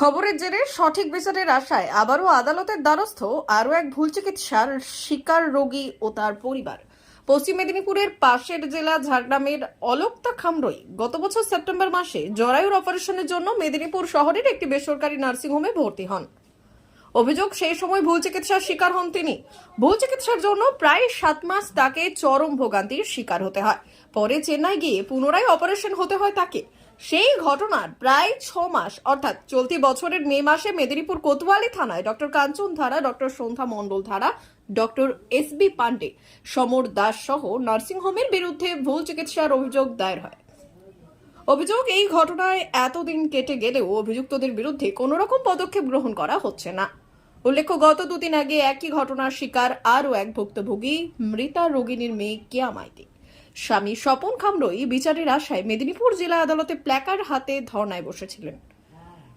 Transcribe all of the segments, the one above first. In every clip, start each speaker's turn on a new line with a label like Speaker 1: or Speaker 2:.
Speaker 1: খবরের জেরে সঠিক বিচারের আশায় আবারও আদালতের দ্বারস্থ আরও এক ভুল চিকিৎসার শিকার রোগী ও তার পরিবার। পশ্চিম মেদিনীপুরের পাশের জেলা ঝাড়গ্রামের অলোক্তা খামরই গত বছর সেপ্টেম্বর মাসে জরায়ুর অপারেশনের জন্য মেদিনীপুর শহরের একটি বেসরকারি নার্সিংহোমে ভর্তি হন। অভিযোগ, সেই সময় ভুল চিকিৎসার শিকার হন তিনি। ভুল চিকিৎসার জন্য প্রায় 7 মাস তাকে চরম ভোগান্তির শিকার হতে হয়। পরে চেন্নাই গিয়ে পুনরায় অপারেশন হতে হয় তাকে। সেই ঘটনার প্রায় 6 মাস অর্থাৎ চলতি বছরের মে মাসে মেদিনীপুর কোতোয়ালি থানায় ডক্টর কাঞ্চন ধারা, ডক্টর সন্ধ্যা মণ্ডল ধারা, ডক্টর SB পান্ডে, সমর দাস সহ নার্সিংহোমের বিরুদ্ধে ভুল চিকিৎসার অভিযোগ দায়ের হয়। অভিযোগ, এই ঘটনায় এতদিন কেটে গেলেও অভিযুক্তদের বিরুদ্ধে কোনো রকম পদক্ষেপ গ্রহণ করা হচ্ছে না। উল্লেখ্য, গত 2 দিন আগে একই ঘটনার শিকার আরও এক ভুক্তভোগী মৃতা রোগিনীর মেয়ে কেয়া মাইতি। স্বামী স্বপন খামরই বিচারের আশায় মেদিনীপুর জেলা আদালতে প্ল্যাকার্ড হাতে ধর্নায় বসেছিলেন।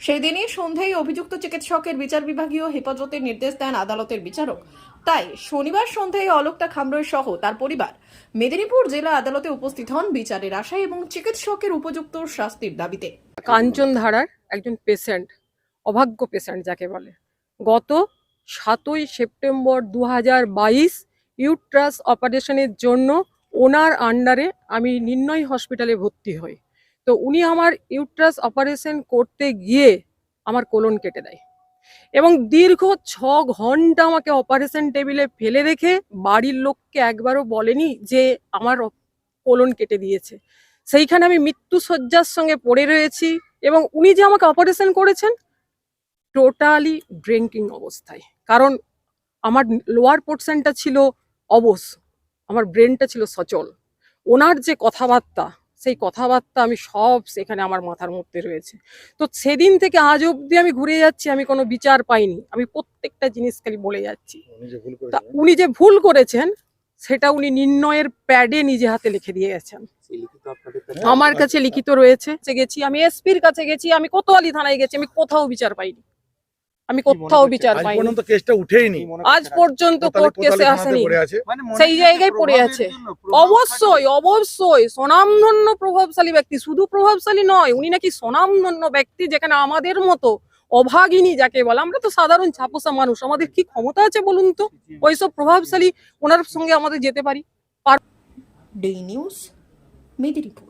Speaker 1: সেই দিনই সন্ধ্যায় অভিযুক্ত চিকিৎসকের বিচার বিভাগীয় হেফাজতের নির্দেশ দেন আদালতের বিচারক। তাই শনিবার সন্ধ্যায় অলোক্তা খামরই সহ তার পরিবার মেদিনীপুর জেলা আদালতে উপস্থিত হন বিচারের আশায় এবং চিকিৎসকের উপযুক্ত শাস্তির দাবিতে।
Speaker 2: কাঞ্চন ধারার একজন পেশেন্ট, অভাগ্য পেশেন্ট যাকে বলে, গত 7ই সেপ্টেম্বর 2022 ইউট্রাস অপারেশনের জন্য ওনার আন্ডারে আমি নির্ণয় হসপিটালে ভর্তি হই। তো উনি আমার ইউট্রাস অপারেশন করতে গিয়ে আমার কোলন কেটে দেয় এবং দীর্ঘ 6 ঘন্টা আমাকে অপারেশন টেবিলে ফেলে রেখে বাড়ির লোককে একবারও বলেনি যে আমার কোলন কেটে দিয়েছে। সেইখানে আমি মৃত্যু শয্যার সঙ্গে পড়ে রয়েছি এবং উনি যে আমাকে অপারেশন করেছেন টোটালি ড্রিঙ্কিং অবস্থায়, কারণ আমার লোয়ার পোর্শনটা ছিল অবশ, আমার ব্রেনটা ছিল সচল। ওনার যে কথাবার্তা, সেই কথাবার্তা আমি সব সেখানে আমার মাথার মধ্যে রয়েছে। তো সেদিন থেকে আজ অবধি আমি ঘুরে যাচ্ছি, আমি কোনো বিচার পাইনি। আমি প্রত্যেকটা জিনিস খালি বলে যাচ্ছি। তা উনি যে ভুল করেছেন সেটা উনি নির্ণয়ের প্যাডে নিজে হাতে লিখে দিয়ে গেছেন। আমার কাছে লিখিত রয়েছে। গেছি আমি এসপির কাছে গেছি, আমি কোতোয়ালি থানায় গেছি, আমি কোথাও বিচার পাইনি। আমি কোথাও বিচার পাইনি। আজ পর্যন্ত কোর্ট কেসে আসেনি, সেই জায়গায় পড়ে আছে। অবশ্যই অবশ্যই স্বনামধন্য প্রভাবশালী ব্যক্তি, শুধু প্রভাবশালী নয়, উনি নাকি স্বনামধন্য ব্যক্তি, যেখানে আমাদের মতো অভাগিনী যাকে বলে, আমরা তো সাধারণ ছাপোষা মানুষ, আমাদের কি ক্ষমতা আছে বলুন তো ওইসব প্রভাবশালী ওনার সঙ্গে আমাদের যেতে পারি?
Speaker 1: Day news, Medinipur.